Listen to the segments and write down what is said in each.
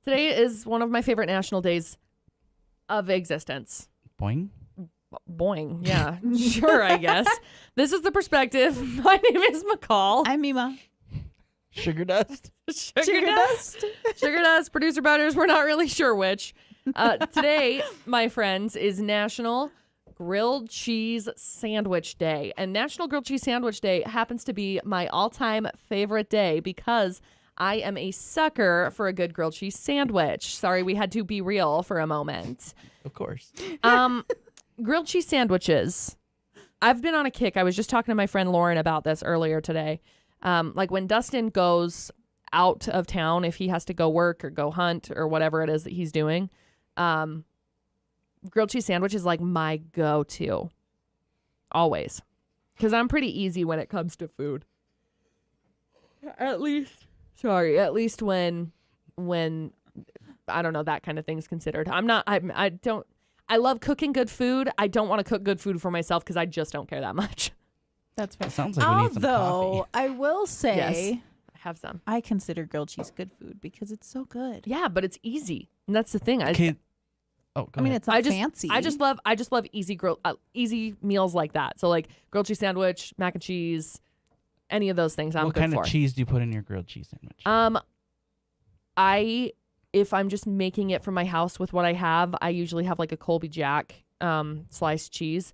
Today is one of my favorite national days of existence. Boing. Boing. Yeah, sure, I guess. This is The Perspective. My name is McCall. I'm Mima. Sugar dust. Sugar Dust. Sugar Dust, Producer Butters. We're not really sure which. Today, my friends, is National Grilled Cheese Sandwich Day. And National Grilled Cheese Sandwich Day happens to be my all-time favorite day because I am a sucker for a good grilled cheese sandwich. Sorry, we had to be real for a moment. Of course. Grilled cheese sandwiches. I've been on a kick. I was just talking to my friend Lauren about this earlier today. Like when Dustin goes out of town, if he has to go work or go hunt or whatever it is that he's doing, grilled cheese sandwich is like my go-to. Always. Because I'm pretty easy when it comes to food. At least when I don't know, that kind of thing's considered. I love cooking good food. I don't want to cook good food for myself because I just don't care that much. That's fair. It sounds like we need some coffee. I will say, Yes. Have some. I consider grilled cheese good food because it's so good. Yeah, but it's easy. And that's the thing. Okay. Oh, go I mean, ahead. it's not I just- fancy. I just love easy meals like that. So like grilled cheese sandwich, mac and cheese, any of those things I'm what good kind for. of cheese do you put in your grilled cheese sandwich? If I'm just making it from my house with what I have, I usually have like a Colby Jack sliced cheese.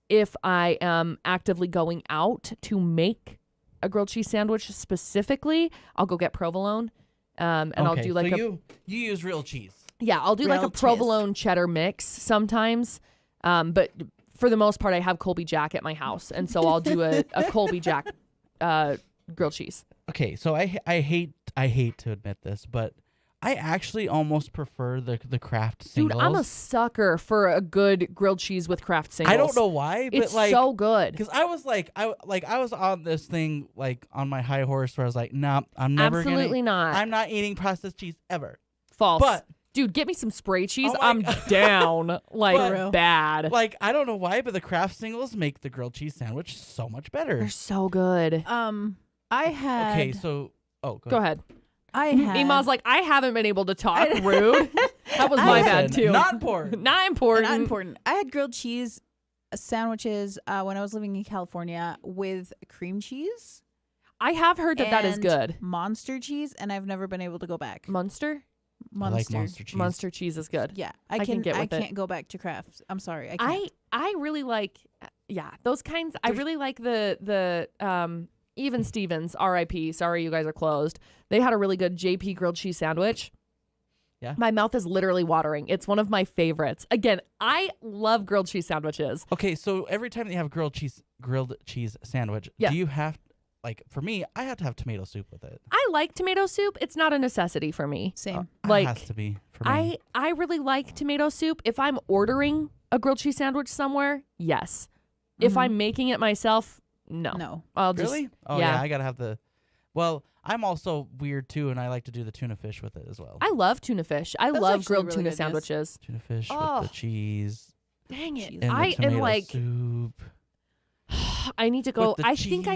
If I am actively going out to make a grilled cheese sandwich specifically, I'll go get provolone. And I'll do like you use real cheese. Yeah, I'll do like a Grilled cheese. provolone cheddar mix sometimes. But for the most part, I have Colby Jack at my house. And so I'll do a Colby Jack grilled cheese. Okay, so I hate to admit this, but I actually almost prefer the Kraft Dude, singles. I'm a sucker for a good grilled cheese with Kraft singles. I don't know why, but It's like so good. because I was I was on this thing like on my high horse where I was like, nah, I'm never Absolutely not. I'm not eating processed cheese ever. False. But dude, get me some spray cheese. Oh my I'm God. down. Like But- bad. like I don't know why, but the Kraft singles make the grilled cheese sandwich so much better. They're so good. I had. Okay, so Go ahead. I had. Ima's like, I haven't been able to talk. Rude. That was my bad Listen, too. Not important. Not important. Not important. I had grilled cheese sandwiches when I was living in California with cream cheese. I have heard that is and good. Monster cheese, and I've never been able to go back. Munster? I like Monster cheese. Monster cheese is good. Yeah, I can get with it. can't go back to Kraft. I'm sorry. I can't. I really like those kinds. I really like the Even Stevens, R.I.P. Sorry, you guys are closed. They had a really good JP grilled cheese sandwich. Yeah. My mouth is literally watering. It's one of my favorites. Again, I love grilled cheese sandwiches. Okay, so every time that you have grilled cheese sandwich, Yeah. do you have like for me, I have to have tomato soup with it. I like tomato soup. It's not a necessity for me. Same. It Like, has to be for me. I really like tomato soup. If I'm ordering a grilled cheese sandwich somewhere, yes. If Mhm. I'm making it myself, no. No. I'll just Really? Oh yeah. yeah, I gotta have the. Well, I'm also weird too, and I like to do the tuna fish with it as well. I love tuna fish. I That's love actually grilled really tuna good, yes. sandwiches. Tuna fish Oh. with the cheese Dang it. Cheese. and I the tomato am like soup. I need to go. with the I think I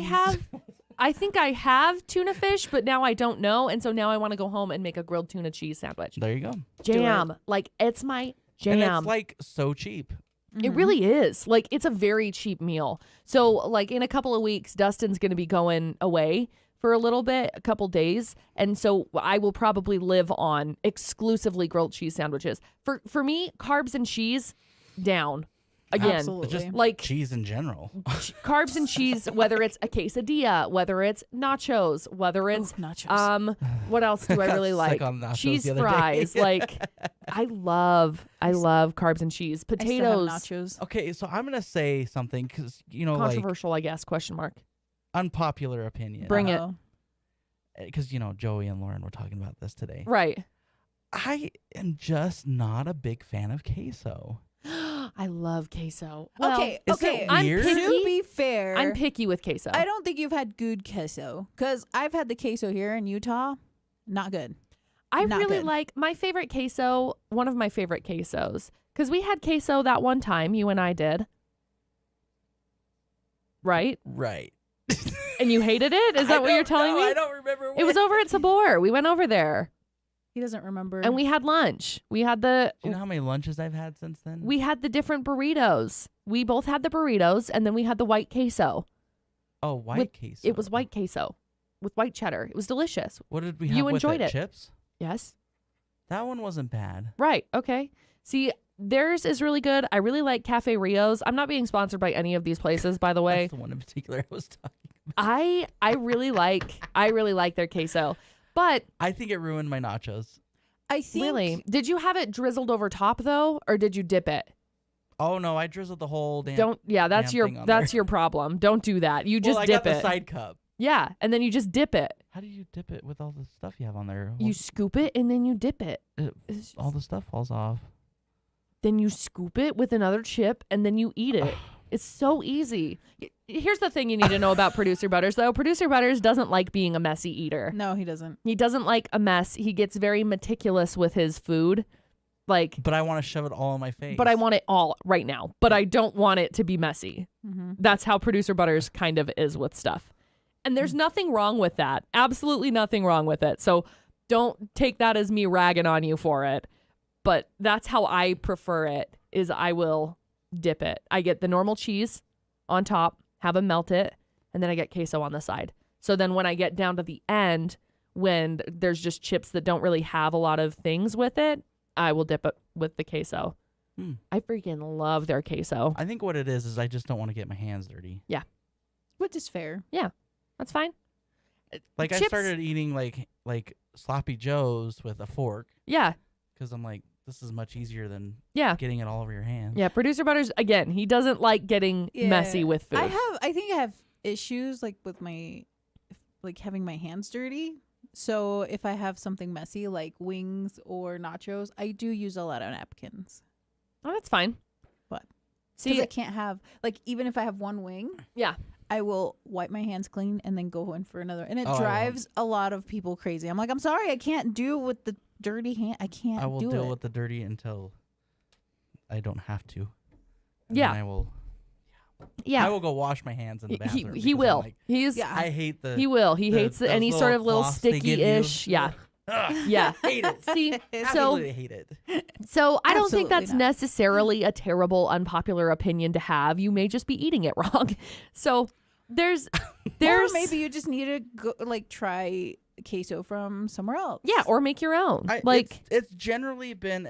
cheese. have tuna fish, but now I don't know, and so now I want to go home and make a grilled tuna cheese sandwich. There you go. Jam. Like it's my jam. And it's like so cheap. It really is. Like it's a very cheap meal. So like in a couple of weeks, Dustin's going to be going away for a little bit, a couple days, and so I will probably live on exclusively grilled cheese sandwiches. For me, carbs and cheese down. Again, Absolutely. Just like cheese in general. carbs and cheese, whether it's a quesadilla, whether it's nachos, whether it's nachos. what else do I Got really sick like? on nachos Cheese the other day. fries. Like I love carbs and cheese. I still have Potatoes. nachos. Okay, so I'm gonna say something because like Controversial, I guess, question mark. unpopular opinion. Bring it. Uh-oh. Because Joey and Lauren were talking about this today. Right. I am just not a big fan of queso. I love queso. Well, Okay, is okay. it I'm weird? picky. To be fair, I'm picky with queso. I don't think you've had good queso because I've had the queso here in Utah. Not good. I not really good. like my favorite queso, one of my favorite quesos, because we had queso that one time, you and I did. Right? Right. And you hated it? Is that what you're telling me? I don't remember. It was over at Sabor. We went over there. He doesn't remember. And we had lunch. We had the Do you know how many lunches I've had since then? we had the different burritos. We both had the burritos, and then we had the white queso. Oh, white with- queso. It was white queso with white cheddar. It was delicious. What did we have You with enjoyed it? it. Chips? Yes. That one wasn't bad. Right. Okay. See, theirs is really good. I really like Cafe Rio's. I'm not being sponsored by any of these places, by the way. That's the one in particular I was talking about. I really like their queso. But I think it ruined my nachos. I think really, did you have it drizzled over top though, or did you dip it? Oh no, I drizzled the whole damn. Don't. Yeah, that's damn your thing on that's there. your problem. Don't do that. You just well, I dip got the it. side cup. Yeah, and then you just dip it. How do you dip it with all the stuff you have on there? You scoop it and then you dip it. It's all the stuff falls off. Then you scoop it with another chip and then you eat it. It's so easy. Here's the thing you need to know about Producer Butters, though. Producer Butters doesn't like being a messy eater. No, he doesn't. He doesn't like a mess. He gets very meticulous with his food. Like, But I want to shove it all in my face. but I want it all right now. But I don't want it to be messy. Mm-hmm. That's how Producer Butters kind of is with stuff. And there's nothing wrong with that. Absolutely nothing wrong with it. So don't take that as me ragging on you for it. But that's how I prefer it, is I will dip it. I get the normal cheese on top, have him melt it, and then I get queso on the side. So then when I get down to the end, when there's just chips that don't really have a lot of things with it, I will dip it with the queso. I freaking love their queso. I think what it is I just don't want to get my hands dirty. Which is fair. That's fine. Like I Chips- started eating like sloppy joes with a fork Yeah. because I'm like, this is much easier than Yeah. getting it all over your hands. Yeah, Producer Butters, again, he doesn't like getting messy with food. I think I have issues like with my like having my hands dirty. So if I have something messy like wings or nachos, I do use a lot of napkins. Oh, that's fine. What? See, Because I can't have like even if I have one wing, yeah. I will wipe my hands clean and then go in for another. And it Oh, I won't. drives a lot of people crazy. I'm like, I'm sorry, I can't do with the dirty hand. I can't I will do deal it. with the dirty until I don't have to. And Yeah. then I will Yeah. I will go wash my hands in the bathroom. He because I'm will. like, He's Yeah. I hate the he will. He hates those any sort of little cloths they give you. sticky-ish. Yeah. Ugh, Yeah. hate it. See, so Absolutely hate it. I don't think Absolutely that's not. necessarily a terrible unpopular opinion to have. You may just be eating it wrong. So there's Or maybe you just need to go like try queso from somewhere else. yeah, or make your own. It's generally been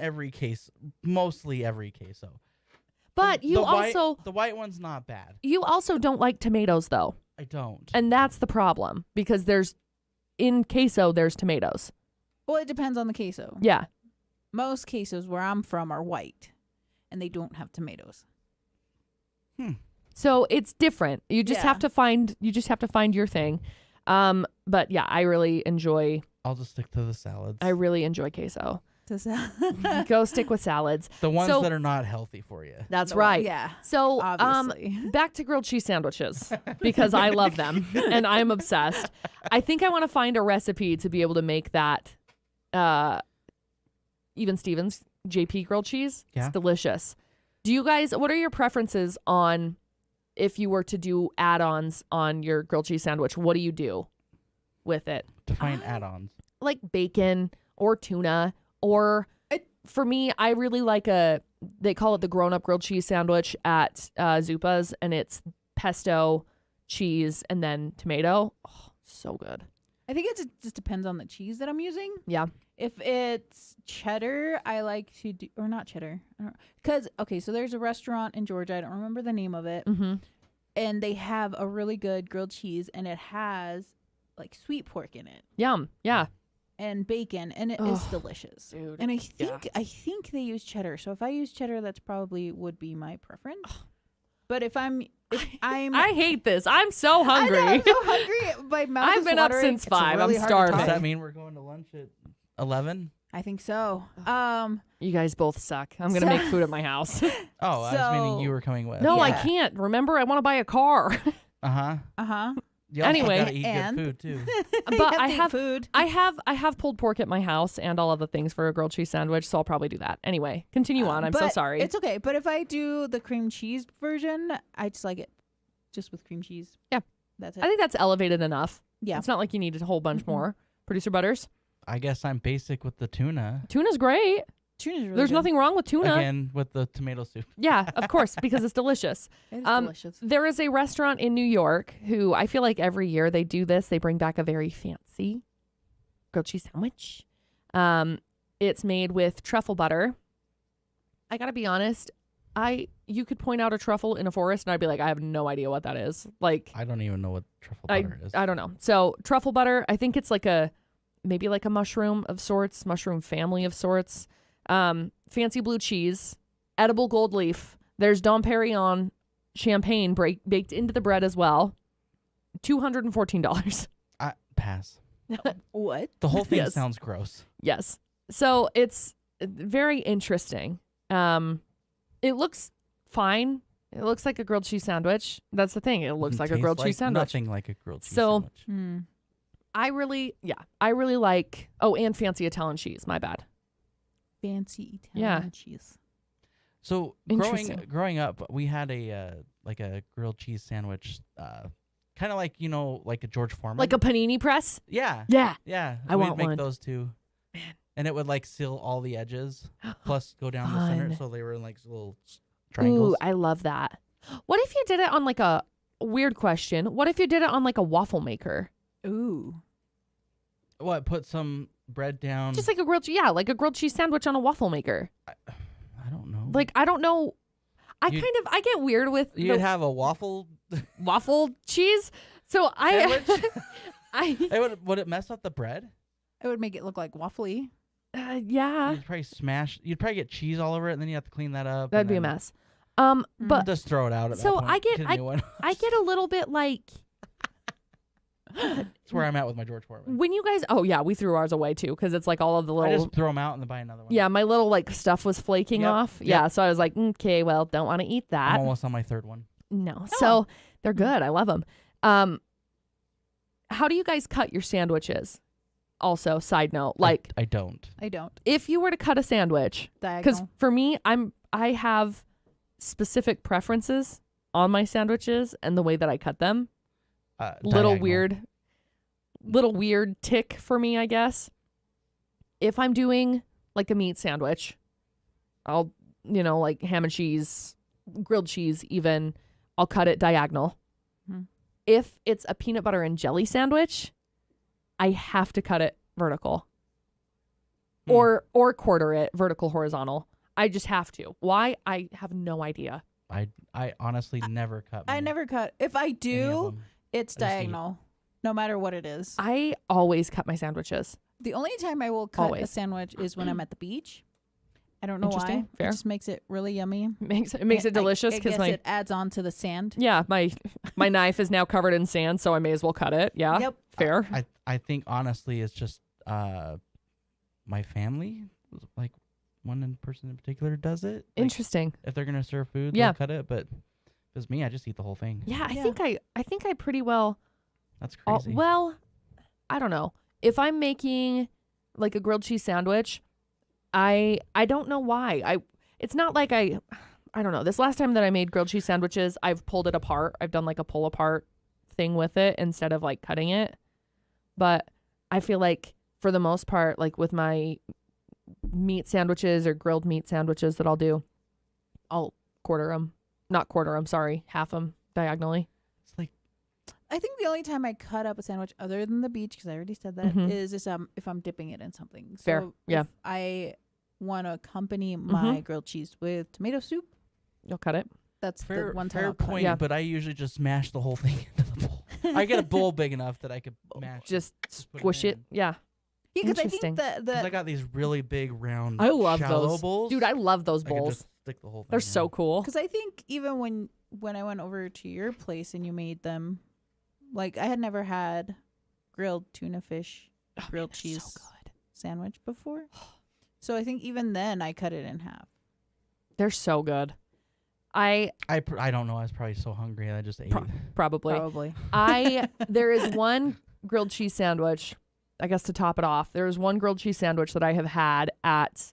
mostly every queso. But you also the white one's not bad. you also don't like tomatoes though. I don't. And that's the problem because in queso there's tomatoes. Well, it depends on the queso. Yeah. Most quesos where I'm from are white, and they don't have tomatoes. So it's different. You just Yeah. have to find your thing. But yeah, I really enjoy I'll just stick to the salads. queso. Does Go stick with salads. the ones so- that are not healthy for you. That's right. Yeah. So Obviously. back to grilled cheese sandwiches because I love them and I'm obsessed. I think I want to find a recipe to be able to make that Even Stevens JP grilled cheese. Yeah. It's delicious. Do you guys, what are your preferences on if you were to do add-ons on your grilled cheese sandwich? What do you do with it? Define add-ons. Like bacon or tuna, or for me, I really like they call it the grown-up grilled cheese sandwich at Zupa's, and it's pesto, cheese, and then tomato. Oh, so good. I think it just depends on the cheese that I'm using. Yeah. If it's cheddar, I like to do, or not cheddar. Because, okay, so there's a restaurant in Georgia. I don't remember the name of it. Mm-hmm. And they have a really good grilled cheese, and it has like sweet pork in it Yum. Yeah. and bacon, and it is Oh, delicious. dude. And Yeah. I think they use cheddar. So if I use cheddar, that's probably would be my preference. But if I'm I hate this. I'm so hungry. I know, I'm so hungry. My mouth I've is been up watering. since It's 5. really I'm hard to starving. Does talk. that mean we're going to lunch at 11? I think so. You guys both suck. I'm gonna So- make food at my house. Oh, I was meaning So- you were coming with. No, I Yeah. can't. Remember, I want to buy a car. Uh-huh. Uh-huh. You also Anyway, gotta eat and- good food, too. But I have food. I have pulled pork at my house and all of the things for a grilled cheese sandwich, so I'll probably do that. Anyway, continue on. I'm so But sorry. It's okay. But if I do the cream cheese version, I just like it just with cream cheese. Yeah. That's it. I think that's elevated enough. Yeah. It's not like you need a whole bunch Mhm. more. Producer Butters? I guess I'm basic with the tuna. Tuna's great. Tuna's really There's good. nothing wrong with tuna. Again, with the tomato soup. Yeah, of course, because it's delicious. It is Um, delicious. There is a restaurant in New York who I feel like every year they do this. They bring back a very fancy grilled cheese sandwich. It's made with truffle butter. I gotta be honest, you could point out a truffle in a forest and I'd be like, I have no idea what that is. Like, I don't even know what truffle butter is. I don't know. So truffle butter, I think it's like maybe like a mushroom of sorts, mushroom family of sorts. Fancy blue cheese, edible gold leaf. There's Dom Perignon champagne baked into the bread as well. $214. I pass. What? The whole thing Yes. sounds gross. Yes. So it's very interesting. It looks fine. It looks like a grilled cheese sandwich. That's the thing. It looks like a Tastes grilled cheese sandwich. Nothing like a grilled cheese So- sandwich. Hmm. I really like, and fancy Italian cheese. My bad. Fancy Yeah. Italian cheese. So Interesting. growing up, we had a like a grilled cheese sandwich, kind of like like a George Foreman. Like a panini press? yeah, Yeah. yeah. I we'd want make one. those too. Man. And it would like seal all the edges, plus go down the center, Fun. so they were in like little triangles. Ooh, I love that. What if you did it on like a weird question? What if you did it on like a waffle maker? Ooh. What? Put some bread down. Just like a like a grilled cheese sandwich on a waffle maker. I don't know. Like, I don't know. I You'd- get weird with You'd the have a waffle waffle cheese. So sandwich. I would it mess up the bread? It would make it look like waffly. yeah, You'd probably smash. You'd probably get cheese all over it, and then you have to clean that up. that'd and be a then mess. But just throw it out. At So that point. I get- a new one. I get a little bit like That's where I'm at with my George Foreman. when you guys. Oh yeah, we threw ours away too because it's like all of the I little. just throw them out and then buy another one. Yeah, my little like stuff was flaking Yep, off. yep. Yeah, so I was like, okay, well, don't want to eat I'm that. almost on my third one. No, so they're good. I love them. How do you guys cut your sandwiches? Also, side note, like I don't. I don't. if you were to cut a sandwich, because Diagonal. for me, I have specific preferences on my sandwiches and the way that I cut them. Little Diagonal. weird tick for me, I guess. If I'm doing like a meat sandwich, I'll like ham and cheese, grilled cheese even, I'll cut it diagonal. Hmm. If it's a peanut butter and jelly sandwich, I have to cut it vertical. Hmm. Or quarter it vertical horizontal. I just have to. Why? I have no idea. I honestly never cut. I mine, never cut. If I any of do, them. it's I just eat. diagonal, no matter what it is. I always cut my sandwiches. The only time I will cut a Always. sandwich is when I'm at the beach. I don't know why. Interesting. Fair. It just makes it really yummy. Makes it I- delicious I because guess it adds on to the sand. my knife is now covered in sand, so I may as well cut it. Yeah. Yep. Fair. I think honestly it's just my family, like one person in particular does it. Like, Interesting. if they're gonna serve food, Yeah. they'll cut it. But if it's me, I just eat the whole thing. Yeah, I Yeah. think I pretty well That's crazy. well, I don't know. If I'm making like a grilled cheese sandwich, I don't know why. It's not like I don't know. This last time that I made grilled cheese sandwiches, I've pulled it apart. I've done like a pull apart thing with it instead of like cutting it. But I feel like for the most part, like with my meat sandwiches or grilled meat sandwiches that I'll do, I'll half them diagonally. It's like I think the only time I cut up a sandwich other than the beach, because I already said that, Mhm. is if I'm dipping it in something. So Fair, yeah. If I want to accompany my grilled cheese with tomato soup, You'll cut it. that's fair, the one time fair I'll cut. point. Yeah. But I usually just smash the whole thing into the bowl. I get a bowl big enough that I could mash. Just put it squish it. in. Yeah. Yeah, because I Interesting. think Because I got these really big round. I love shallow those. bowls. Dude, I love those I could bowls. just stick the whole thing. They're in. so cool. Because I think even when I went over to your place and you made them, like I had never had grilled tuna fish Oh, man, grilled they're cheese so good. sandwich before. So I think even then I cut it in half. They're so good. I I don't know. I was probably so hungry and I just ate. Pro- probably. Probably. There is one grilled cheese sandwich, I guess to top it off. There is one grilled cheese sandwich that I have had at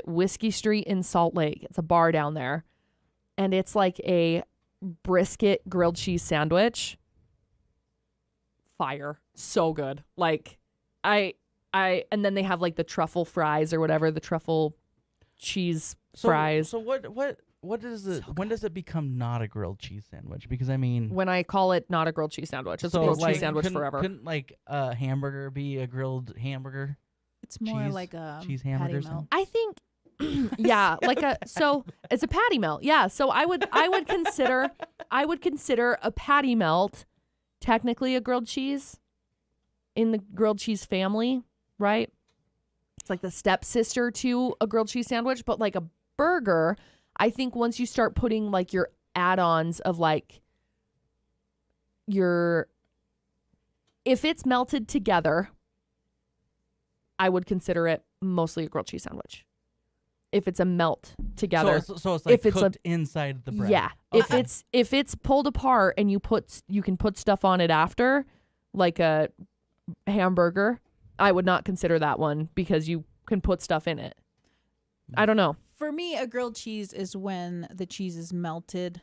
Whiskey Street in Salt Lake. It's a bar down there. And it's like a brisket grilled cheese sandwich. Fire. So good. Like and then they have like the truffle fries or whatever, the truffle cheese fries. So what is it? When does it become not a grilled cheese sandwich? Because I mean, When I call it not a grilled cheese sandwich, it's a grilled cheese sandwich forever. Couldn't like a hamburger be a grilled hamburger? It's more Cheese- like a cheese patty hamburger melt. I think, yeah, so it's a patty melt. Yeah, so I would consider a patty melt technically a grilled cheese in the grilled cheese family, right? It's like the stepsister to a grilled cheese sandwich, but like a burger, I think once you start putting like your add-ons of like if it's melted together, I would consider it mostly a grilled cheese sandwich. If it's a melt together. So it's like If it's cooked inside the bread. Yeah. Okay. If it's pulled apart and you can put stuff on it after, like a hamburger, I would not consider that one because you can put stuff in it. I don't know. For me, a grilled cheese is when the cheese is melted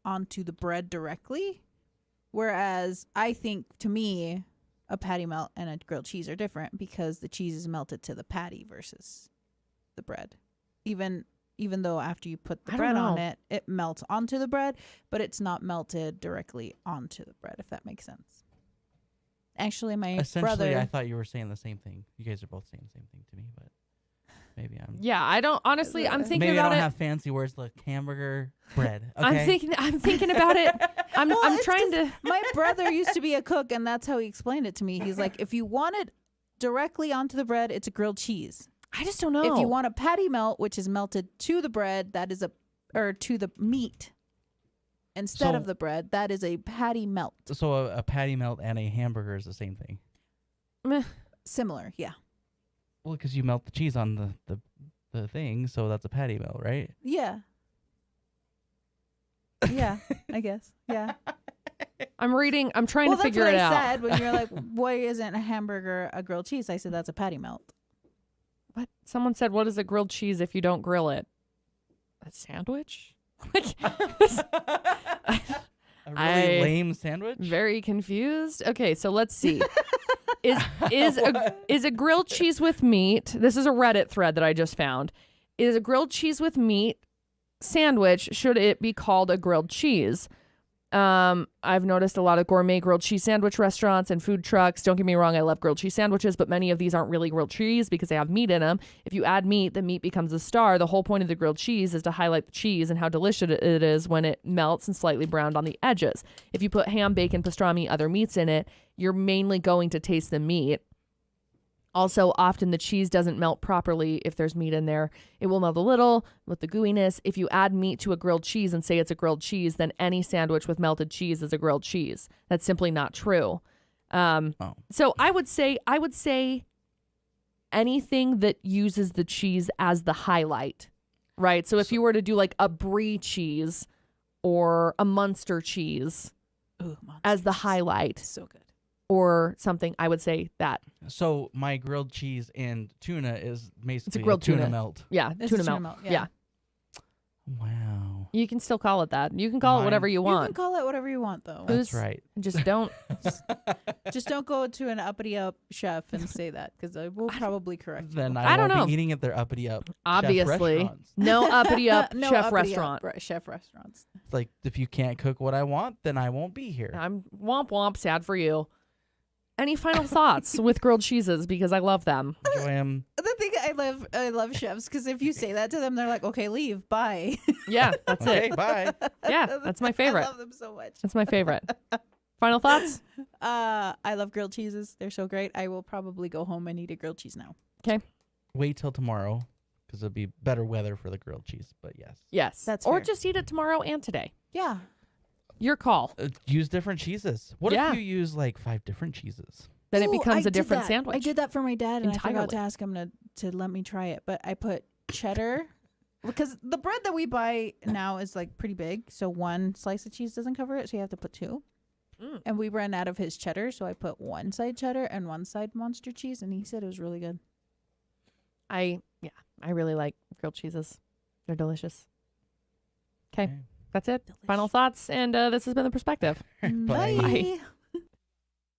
onto the bread directly. Whereas I think, to me, a patty melt and a grilled cheese are different because the cheese is melted to the patty versus the bread. Even though after you put the I bread don't on know. it melts onto the bread, but it's not melted directly onto the bread, if that makes sense. Actually, my Essentially, brother... I thought you were saying the same thing. You guys are both saying the same thing to me, but maybe I'm. Yeah, I don't honestly. I'm thinking Maybe I about don't it. have fancy words like hamburger bread. Okay? I'm thinking about it. I'm it's trying to. My brother used to be a cook, and that's how he explained it to me. He's like, if you want it directly onto the bread, it's a grilled cheese. I just don't know. If you want a patty melt, which is melted to the bread, that is to the meat instead So- of the bread, that is a patty melt. So a patty melt and a hamburger is the same thing. Meh. Similar, yeah. Well, because you melt the cheese on the thing, so that's a patty melt, right? Yeah. Yeah, I guess. Yeah. I'm trying to figure that's it what out. I said when you're like, why isn't a hamburger a grilled cheese? I said, that's a patty melt. What? Someone said, "What is a grilled cheese if you don't grill it?" A sandwich? Like, A really I- lame sandwich. very confused. Okay, so let's see. Is a grilled cheese with meat? This is a Reddit thread that I just found. Is a grilled cheese with meat sandwich, should it be called a grilled cheese? I've noticed a lot of gourmet grilled cheese sandwich restaurants and food trucks. Don't get me wrong, I love grilled cheese sandwiches, but many of these aren't really grilled cheese because they have meat in them. If you add meat, the meat becomes a star. The whole point of the grilled cheese is to highlight the cheese and how delicious it is when it melts and slightly browned on the edges. If you put ham, bacon, pastrami, other meats in it, you're mainly going to taste the meat. Also, often the cheese doesn't melt properly if there's meat in there. It will melt a little with the gooiness. If you add meat to a grilled cheese and say it's a grilled cheese, then any sandwich with melted cheese is a grilled cheese. That's simply not true. So I would say anything that uses the cheese as the highlight, right? So if you were to do like a brie cheese or a Munster cheese Ooh, as the highlight So good. or something, I would say that. So my grilled cheese and tuna is basically grilled tuna tuna. melt. Yeah, It's a tuna tuna melt. melt, yeah. Yeah. Wow. You can still call it that. You can call it Mine- whatever you You can want. call it whatever you want, though. That's Who's- right. Just don't. Just don't go to an uppity up chef and say that because I will probably correct you. Then I I don't won't be know. eating at their uppity up. chef Obviously. restaurants. No uppity up No chef uppity restaurant. up chef restaurants. It's like if you can't cook what I want, then I won't be here. I'm womp womp, sad for you. Any final thoughts with grilled cheeses? Because I love them. Enjoy 'em. The thing I love chefs because if you say that to them, they're like, okay, leave, bye. Yeah, that's Okay, it. bye. Yeah, that's my I favorite. love them so much. That's my favorite. Final thoughts? I love grilled cheeses. They're so great. I will probably go home and eat a grilled cheese now. Wait till tomorrow because it'll be better weather for the grilled cheese. But yes, Yes. That's or fair. just eat it tomorrow and today. Yeah. Your call. use different cheeses. What Yeah. if you use like 5 different cheeses? Then it Ooh, becomes I a did different that. sandwich. I did that for my dad, and I forgot Entirely. to ask him to let me try it. But I put cheddar because the bread that we buy now is like pretty big, so one slice of cheese doesn't cover it, so you have to put 2. Mm. And we ran out of his cheddar, so I put one side cheddar and one side monster cheese, and he said it was really good. I really like grilled cheeses. They're delicious. Okay. That's it. Final thoughts. And this has been The Perspective. Bye. Bye.